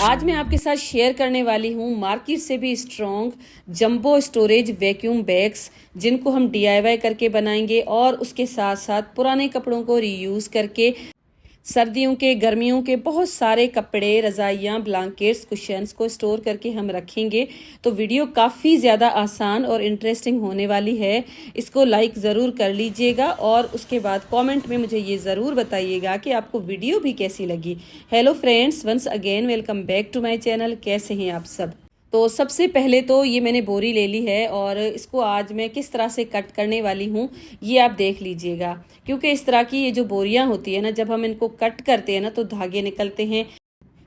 आज मैं आपके साथ शेयर करने वाली हूँ मार्केट से भी strong jumbo storage vacuum bags, जिनको हम डीआईवाई करके बनाएंगे और उसके साथ साथ पुराने कपड़ों को रीयूज़ करके सर्दियों के गर्मियों के बहुत सारे कपड़े, रज़ाइयाँ, ब्लैंकेट्स, कुशन्स को स्टोर करके हम रखेंगे। तो वीडियो काफ़ी ज़्यादा आसान और इंटरेस्टिंग होने वाली है। इसको लाइक ज़रूर कर लीजिएगा और उसके बाद कमेंट में मुझे ये ज़रूर बताइएगा कि आपको वीडियो भी कैसी लगी। Hello friends, once again welcome back to my channel. कैसे हैं आप सब? तो सबसे पहले तो ये मैंने बोरी ले ली है और इसको आज मैं किस तरह से कट करने वाली हूँ ये आप देख लीजिएगा। क्योंकि इस तरह की ये जो बोरियां होती है ना, जब हम इनको कट करते हैं ना तो धागे निकलते हैं।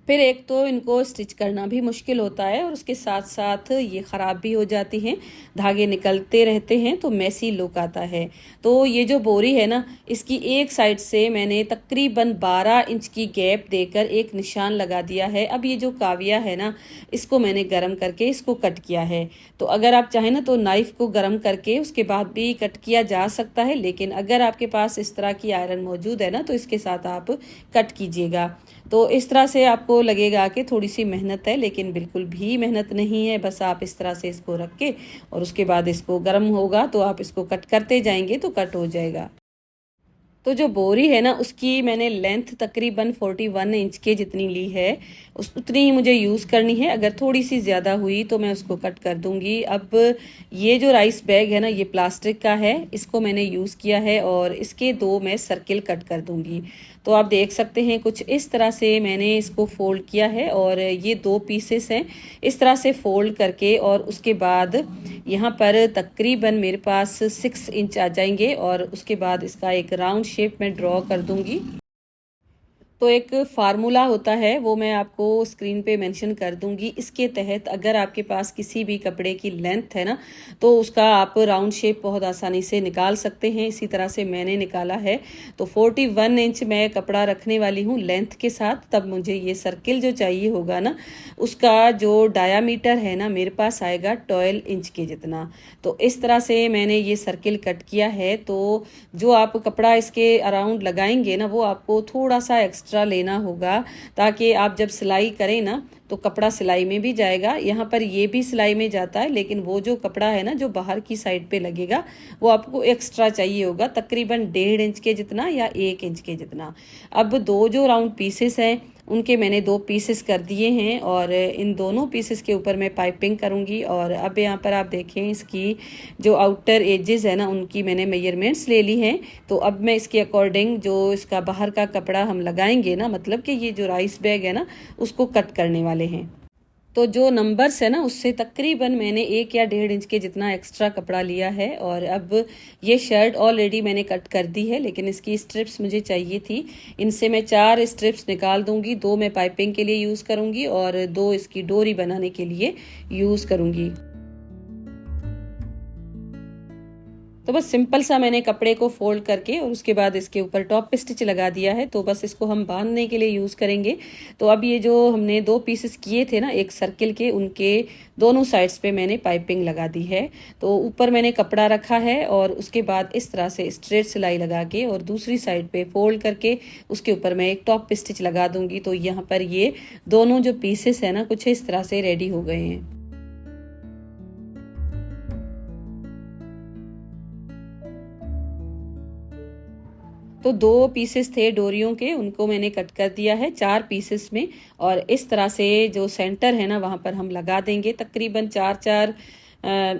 फिर एक तो इनको स्टिच करना भी मुश्किल होता है और उसके साथ साथ ये ख़राब भी हो जाती हैं, धागे निकलते रहते हैं तो मैसी लुक आता है। तो ये जो बोरी है ना, इसकी एक साइड से मैंने तकरीबन 12 इंच की गैप देकर एक निशान लगा दिया है। अब ये जो काविया है ना, इसको मैंने गर्म करके इसको कट किया है। तो अगर आप चाहें ना तो नाइफ़ को गर्म करके उसके बाद भी कट किया जा सकता है, लेकिन अगर आपके पास इस तरह की आयरन मौजूद है ना तो इसके साथ आप कट कीजिएगा। तो इस तरह से आपको लगेगा कि थोड़ी सी मेहनत है, लेकिन बिल्कुल भी मेहनत नहीं है। बस आप इस तरह से इसको रख के और उसके बाद इसको गर्म होगा तो आप इसको कट करते जाएंगे तो कट हो जाएगा। तो जो बोरी है ना, उसकी मैंने लेंथ तकरीबन 41 इंच के जितनी ली है, उतनी ही मुझे यूज़ करनी है। अगर थोड़ी सी ज़्यादा हुई तो मैं उसको कट कर दूंगी। अब ये जो राइस बैग है ना, ये प्लास्टिक का है, इसको मैंने यूज़ किया है और इसके दो मैं सर्किल कट कर दूंगी। तो आप देख सकते हैं कुछ इस तरह से मैंने इसको फोल्ड किया है और ये दो पीसेस हैं। इस तरह से फोल्ड करके और उसके बाद यहाँ पर तकरीबन मेरे पास 6 इंच आ जाएंगे और उसके बाद इसका एक राउंड शेप में ड्रॉ कर दूंगी। तो एक फार्मूला होता है, वो मैं आपको स्क्रीन पे मेंशन कर दूंगी। इसके तहत अगर आपके पास किसी भी कपड़े की लेंथ है ना, तो उसका आप राउंड शेप बहुत आसानी से निकाल सकते हैं। इसी तरह से मैंने निकाला है। तो 41 इंच मैं कपड़ा रखने वाली हूँ लेंथ के साथ। तब मुझे ये सर्किल जो चाहिए होगा ना, उसका जो डायामीटर है ना, मेरे पास आएगा 12 इंच के जितना। तो इस तरह से मैंने ये सर्किल कट किया है। तो जो आप कपड़ा इसके अराउंड लगाएंगे ना, वो आपको थोड़ा सा एक्स्ट्रा लेना होगा, ताकि आप जब सिलाई करें ना तो कपड़ा सिलाई में भी जाएगा। यहाँ पर ये भी सिलाई में जाता है, लेकिन वो जो कपड़ा है ना जो बाहर की साइड पे लगेगा, वो आपको एक्स्ट्रा चाहिए होगा, तकरीबन 1.5 इंच के जितना या 1 इंच के जितना। अब दो जो राउंड पीसेस हैं उनके मैंने दो पीसेस कर दिए हैं और इन दोनों पीसेस के ऊपर मैं पाइपिंग करूँगी। और अब यहाँ पर आप देखें, इसकी जो आउटर एजेस है ना, उनकी मैंने मेजरमेंट्स ले ली हैं। तो अब मैं इसके अकॉर्डिंग जो इसका बाहर का कपड़ा हम लगाएंगे ना, मतलब कि ये जो राइस बैग है ना, उसको कट करने वाले हैं। तो जो नंबर्स है ना, उससे तकरीबन मैंने 1 या 1.5 इंच के जितना एक्स्ट्रा कपड़ा लिया है। और अब ये शर्ट ऑलरेडी मैंने कट कर दी है, लेकिन इसकी स्ट्रिप्स मुझे चाहिए थी। इनसे मैं 4 स्ट्रिप्स निकाल दूंगी। 2 मैं पाइपिंग के लिए यूज़ करूंगी और 2 इसकी डोरी बनाने के लिए यूज़ करूंगी। तो बस सिंपल सा मैंने कपड़े को फोल्ड करके और उसके बाद इसके ऊपर टॉप स्टिच लगा दिया है। तो बस इसको हम बांधने के लिए यूज़ करेंगे। तो अब ये जो हमने दो पीसेस किए थे ना एक सर्किल के, उनके दोनों साइड्स पे मैंने पाइपिंग लगा दी है। तो ऊपर मैंने कपड़ा रखा है और उसके बाद इस तरह से स्ट्रेट सिलाई लगा के और दूसरी साइड पे फोल्ड करके उसके ऊपर मैं एक टॉप स्टिच लगा दूंगी। तो यहाँ पर ये दोनों जो पीसेस है ना, कुछ इस तरह से रेडी हो गए हैं। तो दो पीसेस थे डोरियों के, उनको मैंने कट कर दिया है 4 पीसेस में। और इस तरह से जो सेंटर है ना, वहाँ पर हम लगा देंगे तकरीबन 4-4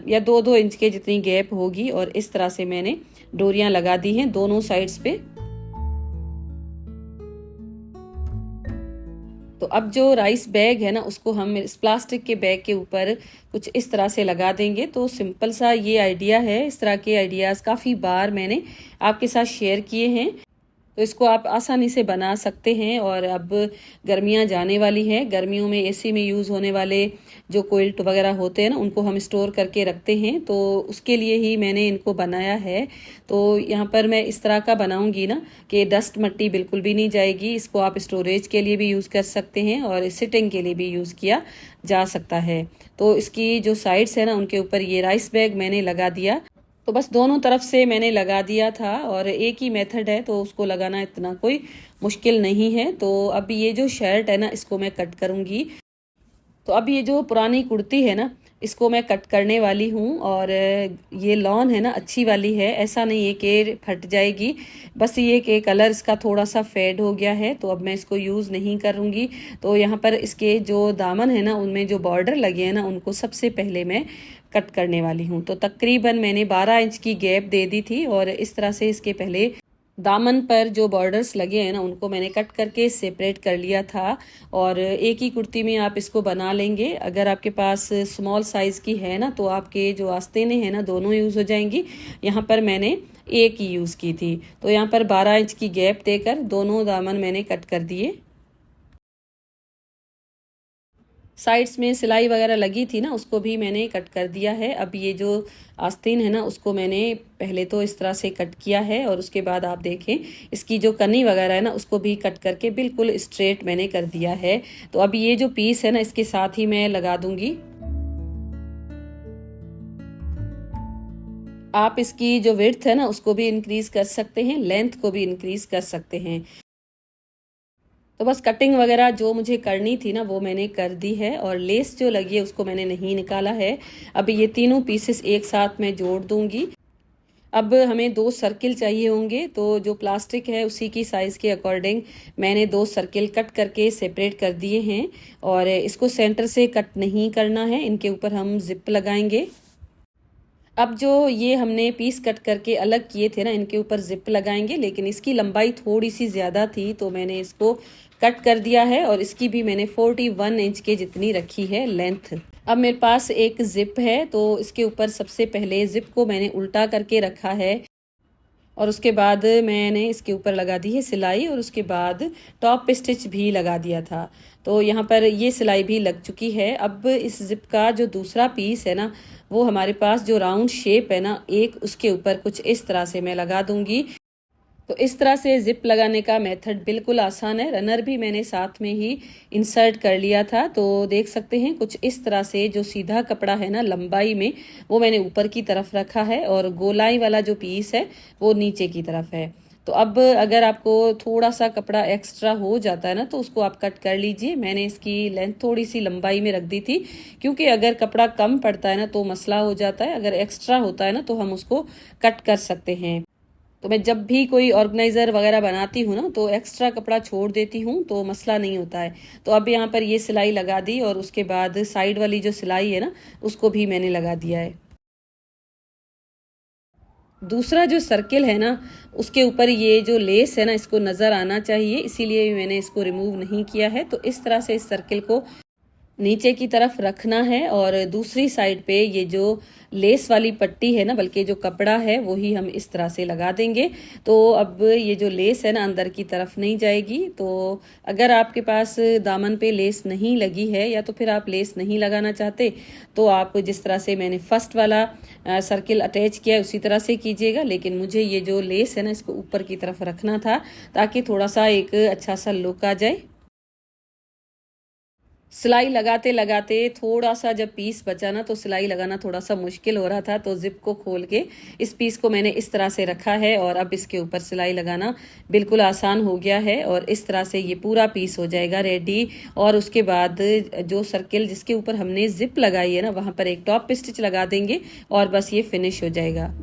या 2-2 इंच के जितनी गैप होगी। और इस तरह से मैंने डोरियां लगा दी हैं दोनों साइड्स पे। तो अब जो राइस बैग है ना, उसको हम इस प्लास्टिक के बैग के ऊपर कुछ इस तरह से लगा देंगे। तो सिंपल सा ये आइडिया है। इस तरह के आइडियाज़ काफ़ी बार मैंने आपके साथ शेयर किए हैं, तो इसको आप आसानी से बना सकते हैं। और अब गर्मियां जाने वाली है, गर्मियों में एसी में यूज़ होने वाले जो क्विल्ट वगैरह होते हैं ना, उनको हम स्टोर करके रखते हैं। तो उसके लिए ही मैंने इनको बनाया है। तो यहाँ पर मैं इस तरह का बनाऊंगी ना कि डस्ट मट्टी बिल्कुल भी नहीं जाएगी। इसको आप स्टोरेज के लिए भी यूज़ कर सकते हैं और सिटिंग के लिए भी यूज़ किया जा सकता है। तो इसकी जो साइड्स है ना, उनके ऊपर ये राइस बैग मैंने लगा दिया। तो बस दोनों तरफ से मैंने लगा दिया था और एक ही मेथड है, तो उसको लगाना इतना कोई मुश्किल नहीं है। तो अब ये जो शर्ट है ना, इसको मैं कट करूंगी। तो अब ये जो पुरानी कुर्ती है ना, इसको मैं कट करने वाली हूँ। और ये लॉन है ना, अच्छी वाली है, ऐसा नहीं है कि फट जाएगी। बस ये कि कलर इसका थोड़ा सा फेड हो गया है, तो अब मैं इसको यूज़ नहीं करूँगी। तो यहाँ पर इसके जो दामन है ना, उनमें जो बॉर्डर लगे हैं ना, उनको सबसे पहले मैं कट करने वाली हूँ। तो तकरीबन मैंने 12 इंच की गैप दे दी थी, और इस तरह से इसके पहले दामन पर जो बॉर्डर्स लगे हैं ना, उनको मैंने कट करके सेपरेट कर लिया था। और एक ही कुर्ती में आप इसको बना लेंगे। अगर आपके पास स्मॉल साइज़ की है ना, तो आपके जो आस्तीनें हैं ना, दोनों यूज़ हो जाएंगी। यहाँ पर मैंने एक ही यूज़ की थी। तो यहाँ पर 12 इंच की गैप देकर दोनों दामन मैंने कट कर दिए। साइड्स में सिलाई वगैरह लगी थी ना, उसको भी मैंने कट कर दिया है। अब ये जो आस्तीन है ना, उसको मैंने पहले तो इस तरह से कट किया है, और उसके बाद आप देखें इसकी जो कनी वगैरह है ना, उसको भी कट करके बिल्कुल स्ट्रेट मैंने कर दिया है। तो अब ये जो पीस है ना, इसके साथ ही मैं लगा दूंगी। आप इसकी जो विड्थ है ना, उसको भी इंक्रीज कर सकते हैं, लेंथ को भी इंक्रीज कर सकते हैं। तो बस कटिंग वगैरह जो मुझे करनी थी ना, वो मैंने कर दी है। और लेस जो लगी है उसको मैंने नहीं निकाला है। अब ये तीनों पीसेस एक साथ मैं जोड़ दूंगी। अब हमें 2 सर्किल चाहिए होंगे, तो जो प्लास्टिक है उसी की साइज़ के अकॉर्डिंग मैंने 2 सर्किल कट करके सेपरेट कर दिए हैं। और इसको सेंटर से कट नहीं करना है, इनके ऊपर हम जिप लगाएंगे। अब जो ये हमने पीस कट करके अलग किए थे ना, इनके ऊपर जिप लगाएंगे, लेकिन इसकी लंबाई थोड़ी सी ज़्यादा थी, तो मैंने इसको कट कर दिया है। और इसकी भी मैंने 41 इंच के जितनी रखी है लेंथ। अब मेरे पास एक जिप है, तो इसके ऊपर सबसे पहले जिप को मैंने उल्टा करके रखा है, और उसके बाद मैंने इसके ऊपर लगा दी है सिलाई, और उसके बाद टॉप स्टिच भी लगा दिया था। तो यहाँ पर ये सिलाई भी लग चुकी है। अब इस जिप का जो दूसरा पीस है ना, वो हमारे पास जो राउंड शेप है ना, एक उसके ऊपर कुछ इस तरह से मैं लगा दूंगी। तो इस तरह से जिप लगाने का मेथड बिल्कुल आसान है। रनर भी मैंने साथ में ही इंसर्ट कर लिया था। तो देख सकते हैं कुछ इस तरह से जो सीधा कपड़ा है ना लंबाई में, वो मैंने ऊपर की तरफ रखा है, और गोलाई वाला जो पीस है वो नीचे की तरफ है। तो अब अगर आपको थोड़ा सा कपड़ा एक्स्ट्रा हो जाता है ना, तो उसको आप कट कर लीजिए। मैंने इसकी लेंथ थोड़ी सी लंबाई में रख दी थी, क्योंकि अगर कपड़ा कम पड़ता है ना तो मसला हो जाता है। अगर एक्स्ट्रा होता है ना, तो हम उसको कट कर सकते हैं। तो मैं जब भी कोई ऑर्गेनाइज़र वगैरह बनाती हूँ ना, तो एक्स्ट्रा कपड़ा छोड़ देती हूँ, तो मसला नहीं होता है। तो अब यहाँ पर ये सिलाई लगा दी, और उसके बाद साइड वाली जो सिलाई है ना, उसको भी मैंने लगा दिया है। दूसरा जो सर्किल है ना, उसके ऊपर ये जो लेस है ना, इसको नज़र आना चाहिए, इसीलिए मैंने इसको रिमूव नहीं किया है। तो इस तरह से इस सर्किल को नीचे की तरफ रखना है, और दूसरी साइड पे ये जो लेस वाली पट्टी है ना, बल्कि जो कपड़ा है, वो ही हम इस तरह से लगा देंगे। तो अब ये जो लेस है ना, अंदर की तरफ नहीं जाएगी। तो अगर आपके पास दामन पे लेस नहीं लगी है, या तो फिर आप लेस नहीं लगाना चाहते, तो आप जिस तरह से मैंने फर्स्ट वाला सर्किल अटैच किया है उसी तरह से कीजिएगा। लेकिन मुझे ये जो लेस है ना, इसको ऊपर की तरफ रखना था, ताकि थोड़ा सा एक अच्छा सा लुक आ जाए। सिलाई लगाते लगाते थोड़ा सा जब पीस बचा ना, तो सिलाई लगाना थोड़ा सा मुश्किल हो रहा था। तो जिप को खोल के इस पीस को मैंने इस तरह से रखा है, और अब इसके ऊपर सिलाई लगाना बिल्कुल आसान हो गया है। और इस तरह से ये पूरा पीस हो जाएगा रेडी। और उसके बाद जो सर्किल जिसके ऊपर हमने जिप लगाई है ना, वहाँ पर एक टॉप स्टिच लगा देंगे, और बस ये फिनिश हो जाएगा।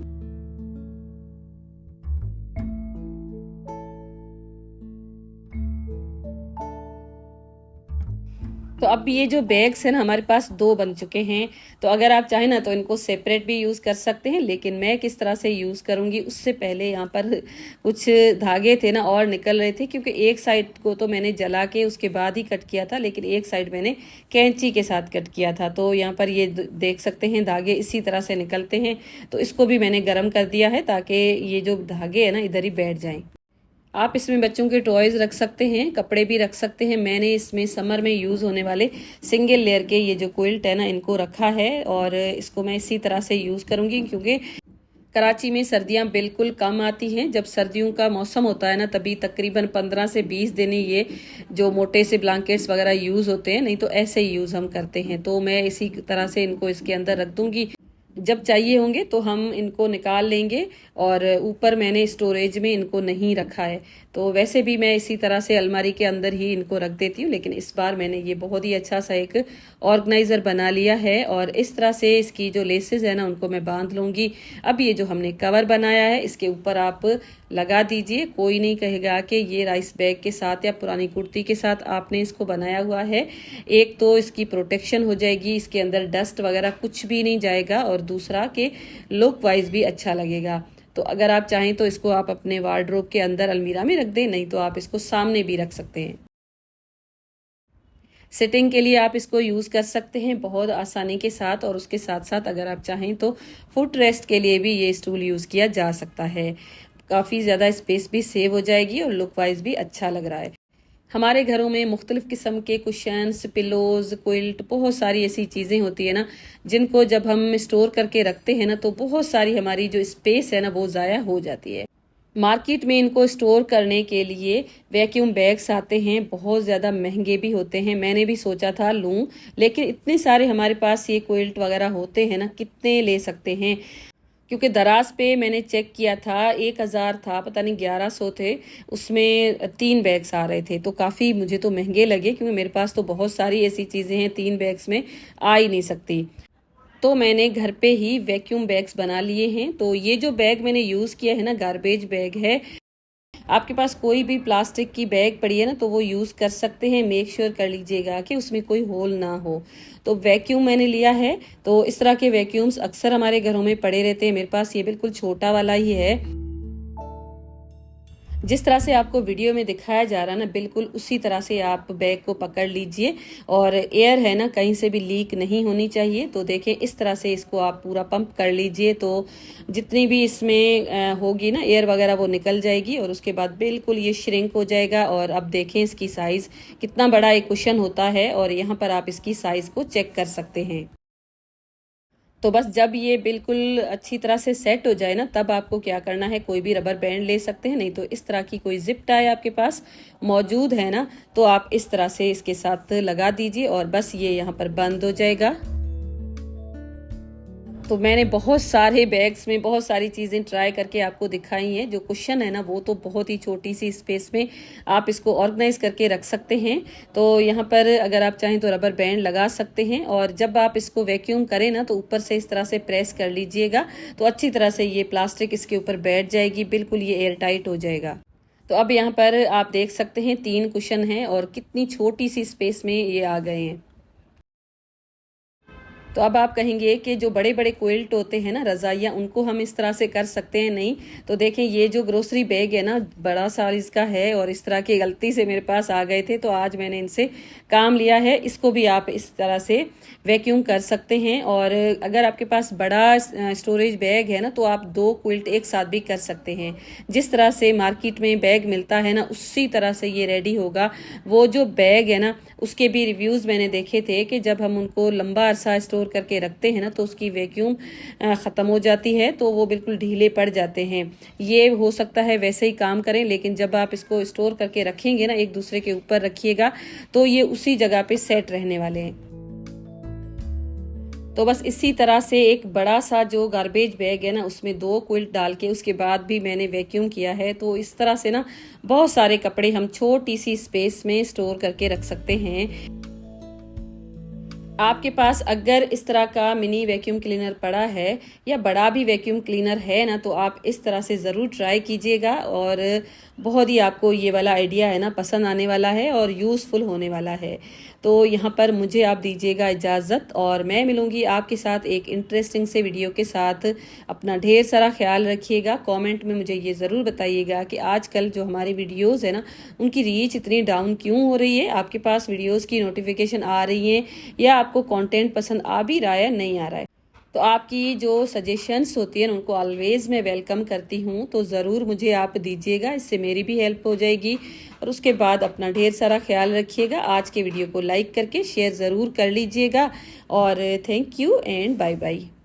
तो अब ये जो बैग्स हैं ना, हमारे पास 2 बन चुके हैं। तो अगर आप चाहें ना, तो इनको सेपरेट भी यूज़ कर सकते हैं, लेकिन मैं किस तरह से यूज़ करूँगी, उससे पहले यहाँ पर कुछ धागे थे ना, और निकल रहे थे, क्योंकि एक साइड को तो मैंने जला के उसके बाद ही कट किया था, लेकिन एक साइड मैंने कैंची के साथ कट किया था। तो यहाँ पर ये देख सकते हैं धागे इसी तरह से निकलते हैं। तो इसको भी मैंने गर्म कर दिया है, ताकि ये जो धागे हैं ना, इधर ही बैठ जाएं। आप इसमें बच्चों के टॉयज रख सकते हैं, कपड़े भी रख सकते हैं। मैंने इसमें समर में यूज़ होने वाले सिंगल लेयर के ये जो क्विल्ट है ना, इनको रखा है, और इसको मैं इसी तरह से यूज़ करूँगी, क्योंकि कराची में सर्दियाँ बिल्कुल कम आती हैं। जब सर्दियों का मौसम होता है ना, तभी तकरीबन 15 से 20 दिन ही ये जो मोटे से ब्लैंकेट्स वगैरह यूज़ होते हैं, नहीं तो ऐसे ही यूज़ हम करते हैं। तो मैं इसी तरह से इनको इसके अंदर रख दूँगी। जब चाहिए होंगे तो हम इनको निकाल लेंगे। और ऊपर मैंने स्टोरेज में इनको नहीं रखा है, तो वैसे भी मैं इसी तरह से अलमारी के अंदर ही इनको रख देती हूँ, लेकिन इस बार मैंने ये बहुत ही अच्छा सा एक ऑर्गेनाइज़र बना लिया है। और इस तरह से इसकी जो लेसेस है ना उनको मैं बांध लूँगी। अब ये जो हमने कवर बनाया है इसके ऊपर आप लगा दीजिए, कोई नहीं कहेगा कि ये राइस बैग के साथ या पुरानी कुर्ती के साथ आपने इसको बनाया हुआ है। एक तो इसकी प्रोटेक्शन हो जाएगी, इसके अंदर डस्ट वगैरह कुछ भी नहीं जाएगा, और दूसरा कि लुक वाइज भी अच्छा लगेगा। तो अगर आप चाहें तो इसको आप अपने वार्डरोब के अंदर अलमीरा में रख दें, नहीं तो आप इसको सामने भी रख सकते हैं। सिटिंग के लिए आप इसको यूज़ कर सकते हैं बहुत आसानी के साथ, और उसके साथ साथ अगर आप चाहें तो फुट रेस्ट के लिए भी ये स्टूल यूज़ किया जा सकता है। काफ़ी ज़्यादा स्पेस भी सेव हो जाएगी और लुक वाइज भी अच्छा लग रहा है। हमारे घरों में मुख्तलिफ़ किस्म के कुशन्स, पिलोज़, क्विल्ट, बहुत सारी ऐसी चीज़ें होती है ना जिनको जब हम स्टोर करके रखते हैं ना तो बहुत सारी हमारी जो स्पेस है ना वो ज़ाया हो जाती है। मार्केट में इनको स्टोर करने के लिए वैक्यूम बैग्स आते हैं, बहुत ज़्यादा महंगे भी होते हैं। मैंने भी सोचा था लूँ, लेकिन इतने सारे हमारे पास ये क्विल्ट वगैरह होते हैं ना, कितने ले सकते हैं। क्योंकि दराज पे मैंने चेक किया था 1000 था, पता नहीं 1100 थे, उसमें 3 बैग्स आ रहे थे। तो काफ़ी मुझे तो महंगे लगे, क्योंकि मेरे पास तो बहुत सारी ऐसी चीज़ें हैं 3 बैग्स में आ ही नहीं सकती। तो मैंने घर पे ही वैक्यूम बैग्स बना लिए हैं। तो ये जो बैग मैंने यूज़ किया है ना, गार्बेज बैग है। आपके पास कोई भी प्लास्टिक की बैग पड़ी है ना तो वो यूज़ कर सकते हैं। मेक श्योर कर लीजिएगा कि उसमें कोई होल ना हो। तो वैक्यूम मैंने लिया है, तो इस तरह के वैक्यूम्स अक्सर हमारे घरों में पड़े रहते हैं। मेरे पास ये बिल्कुल छोटा वाला ही है। जिस तरह से आपको वीडियो में दिखाया जा रहा है ना, बिल्कुल उसी तरह से आप बैग को पकड़ लीजिए। और एयर है ना कहीं से भी लीक नहीं होनी चाहिए। तो देखें इस तरह से इसको आप पूरा पंप कर लीजिए, तो जितनी भी इसमें होगी ना एयर वगैरह वो निकल जाएगी, और उसके बाद बिल्कुल ये श्रिंक हो जाएगा। और अब देखें इसकी साइज़ कितना बड़ा एक कुशन होता है, और यहाँ पर आप इसकी साइज़ को चेक कर सकते हैं। तो बस जब ये बिल्कुल अच्छी तरह से सेट हो जाए ना, तब आपको क्या करना है, कोई भी रबर बैंड ले सकते हैं, नहीं तो इस तरह की कोई जिप टाई आपके पास मौजूद है ना, तो आप इस तरह से इसके साथ लगा दीजिए और बस ये यहाँ पर बंद हो जाएगा। तो मैंने बहुत सारे बैग्स में बहुत सारी चीज़ें ट्राई करके आपको दिखाई हैं। जो कुशन है ना वो तो बहुत ही छोटी सी स्पेस में आप इसको ऑर्गेनाइज करके रख सकते हैं। तो यहाँ पर अगर आप चाहें तो रबर बैंड लगा सकते हैं, और जब आप इसको वैक्यूम करें ना तो ऊपर से इस तरह से प्रेस कर लीजिएगा, तो अच्छी तरह से ये प्लास्टिक इसके ऊपर बैठ जाएगी, बिल्कुल ये एयर टाइट हो जाएगा। तो अब यहाँ पर आप देख सकते हैं 3 कुशन हैं और कितनी छोटी सी स्पेस में ये आ गए हैं। तो अब आप कहेंगे कि जो बड़े बड़े क्विल्ट होते हैं ना, रज़ाइयाँ, उनको हम इस तरह से कर सकते हैं। नहीं, तो देखें ये जो ग्रोसरी बैग है ना बड़ा साइज़ का है, और इस तरह की गलती से मेरे पास आ गए थे, तो आज मैंने इनसे काम लिया है। इसको भी आप इस तरह से वैक्यूम कर सकते हैं। और अगर आपके पास बड़ा स्टोरेज बैग है ना तो आप 2 क्विल्ट एक साथ भी कर सकते हैं। जिस तरह से मार्केट में बैग मिलता है ना उसी तरह से ये रेडी होगा। वो जो बैग है ना उसके भी रिव्यूज़ मैंने देखे थे कि जब हम उनको लंबा अरसा स्टोर करके रखते हैं ना तो उसकी वैक्यूम ख़त्म हो जाती है, तो वो बिल्कुल ढीले पड़ जाते हैं। ये हो सकता है वैसे ही काम करें, लेकिन जब आप इसको स्टोर करके रखेंगे ना, एक दूसरे के ऊपर रखिएगा, तो ये उसी जगह पे सेट रहने वाले हैं। तो बस इसी तरह से एक बड़ा सा जो गार्बेज बैग है ना उसमें 2 क्विल्ट डाल के उसके बाद भी मैंने वैक्यूम किया है। तो इस तरह से ना बहुत सारे कपड़े हम छोटी सी स्पेस में स्टोर करके रख सकते हैं। आपके पास अगर इस तरह का मिनी वैक्यूम क्लीनर पड़ा है या बड़ा भी वैक्यूम क्लीनर है ना, तो आप इस तरह से ज़रूर ट्राई कीजिएगा, और बहुत ही आपको ये वाला आइडिया है ना पसंद आने वाला है और यूज़फुल होने वाला है। तो यहाँ पर मुझे आप दीजिएगा इजाज़त, और मैं मिलूँगी आपके साथ एक इंटरेस्टिंग से वीडियो के साथ। अपना ढेर सारा ख्याल रखिएगा। कमेंट में मुझे ये ज़रूर बताइएगा कि आजकल जो हमारी वीडियोज़ है ना उनकी रीच इतनी डाउन क्यों हो रही है। आपके पास वीडियोज़ की नोटिफिकेशन आ रही हैं या आपको कंटेंट पसंद आ भी रहा है, नहीं आ रहा है। तो आपकी जो सजेशंस होती हैं उनको ऑलवेज़ मैं वेलकम करती हूँ, तो ज़रूर मुझे आप दीजिएगा, इससे मेरी भी हेल्प हो जाएगी। और उसके बाद अपना ढेर सारा ख्याल रखिएगा। आज के वीडियो को लाइक करके शेयर ज़रूर कर लीजिएगा, और thank you and bye bye.